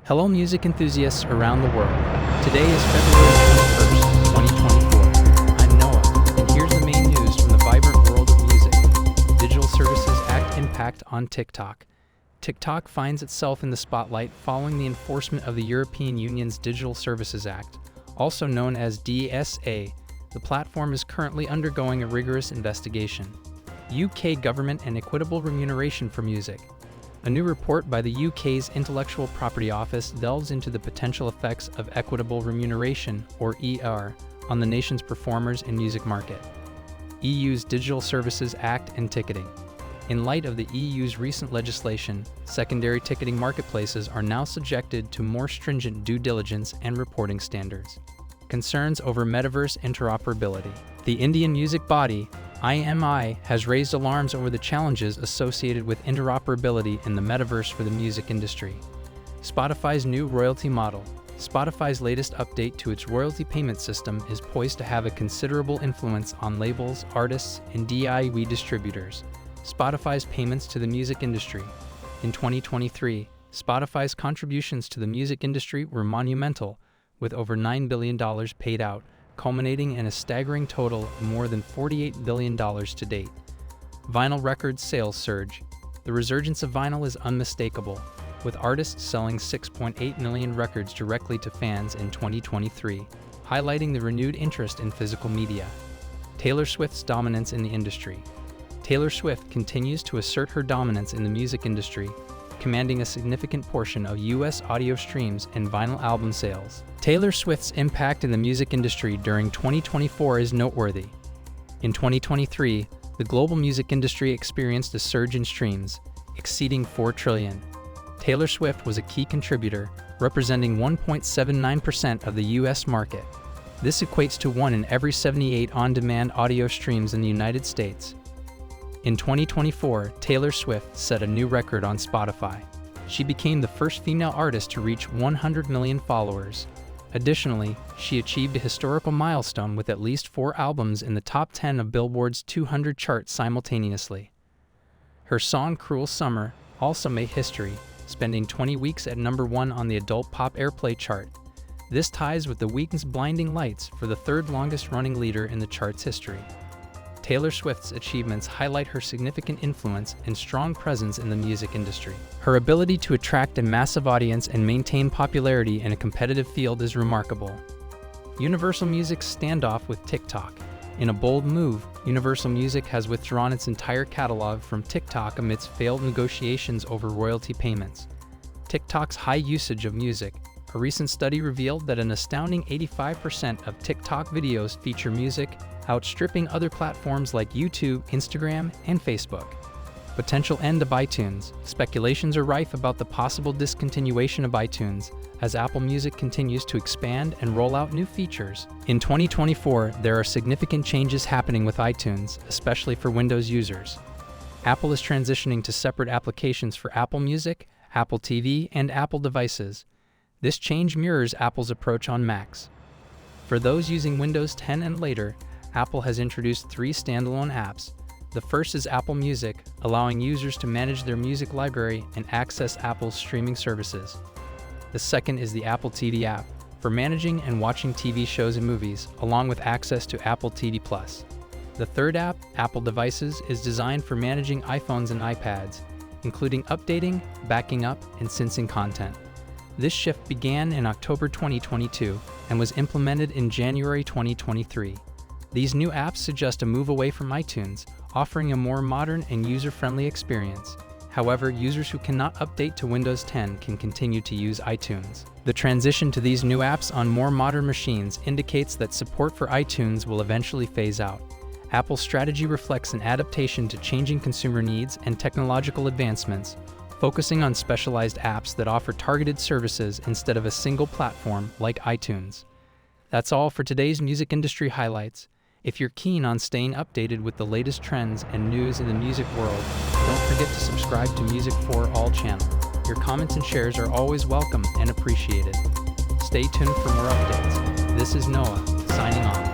Hello music enthusiasts around the world. Today is February 21st, 2024. I'm Noah, and here's the main news from the vibrant world of music. Digital Services Act impact on TikTok. TikTok finds itself in the spotlight following the enforcement of the European Union's Digital Services Act, also known as DSA. The platform is currently undergoing a rigorous investigation. UK government and equitable remuneration for music. A new report by the UK's Intellectual Property Office delves into the potential effects of equitable remuneration, or ER, on the nation's performers and music market. EU's Digital Services Act and ticketing. In light of the EU's recent legislation, secondary ticketing marketplaces are now subjected to more stringent due diligence and reporting standards. Concerns over metaverse interoperability. The Indian music body, IMI, has raised alarms over the challenges associated with interoperability in the metaverse for the music industry. Spotify's new royalty model. Spotify's latest update to its royalty payment system is poised to have a considerable influence on labels, artists, and DIY distributors. Spotify's payments to the music industry. In 2023, Spotify's contributions to the music industry were monumental, with over $9 billion paid out, culminating in a staggering total of more than $48 billion to date. Vinyl records sales surge. The resurgence of vinyl is unmistakable, with artists selling 6.8 million records directly to fans in 2023, highlighting the renewed interest in physical media. Taylor Swift's dominance in the industry. Taylor Swift continues to assert her dominance in the music industry, commanding a significant portion of U.S. audio streams and vinyl album sales. Taylor Swift's impact in the music industry during 2024 is noteworthy. In 2023, the global music industry experienced a surge in streams, exceeding 4 trillion. Taylor Swift was a key contributor, representing 1.79% of the U.S. market. This equates to 1 in every 78 on-demand audio streams in the United States. In 2024, Taylor Swift set a new record on Spotify. She became the first female artist to reach 100 million followers. Additionally, she achieved a historical milestone with at least 4 albums in the top 10 of Billboard's 200 chart simultaneously. Her song Cruel Summer also made history, spending 20 weeks at number 1 on the adult pop airplay chart. This ties with The Weeknd's Blinding Lights for the third longest running leader in the chart's history. Taylor Swift's achievements highlight her significant influence and strong presence in the music industry. Her ability to attract a massive audience and maintain popularity in a competitive field is remarkable. Universal Music's standoff with TikTok. In a bold move, Universal Music has withdrawn its entire catalog from TikTok amidst failed negotiations over royalty payments. TikTok's high usage of music. A recent study revealed that an astounding 85% of TikTok videos feature music, outstripping other platforms like YouTube, Instagram, and Facebook. Potential end of iTunes. Speculations are rife about the possible discontinuation of iTunes as Apple Music continues to expand and roll out new features. In 2024, there are significant changes happening with iTunes, especially for Windows users. Apple is transitioning to separate applications for Apple Music, Apple TV, and Apple devices. This change mirrors Apple's approach on Macs. For those using Windows 10 and later, Apple has introduced 3 standalone apps. The first is Apple Music, allowing users to manage their music library and access Apple's streaming services. The second is the Apple TV app, for managing and watching TV shows and movies, along with access to Apple TV+. The third app, Apple Devices, is designed for managing iPhones and iPads, including updating, backing up, and syncing content. This shift began in October 2022 and was implemented in January 2023. These new apps suggest a move away from iTunes, offering a more modern and user-friendly experience. However, users who cannot update to Windows 10 can continue to use iTunes. The transition to these new apps on more modern machines indicates that support for iTunes will eventually phase out. Apple's strategy reflects an adaptation to changing consumer needs and technological advancements, focusing on specialized apps that offer targeted services instead of a single platform like iTunes. That's all for today's music industry highlights. If you're keen on staying updated with the latest trends and news in the music world, don't forget to subscribe to Music for All channel. Your comments and shares are always welcome and appreciated. Stay tuned for more updates. This is Noah, signing off.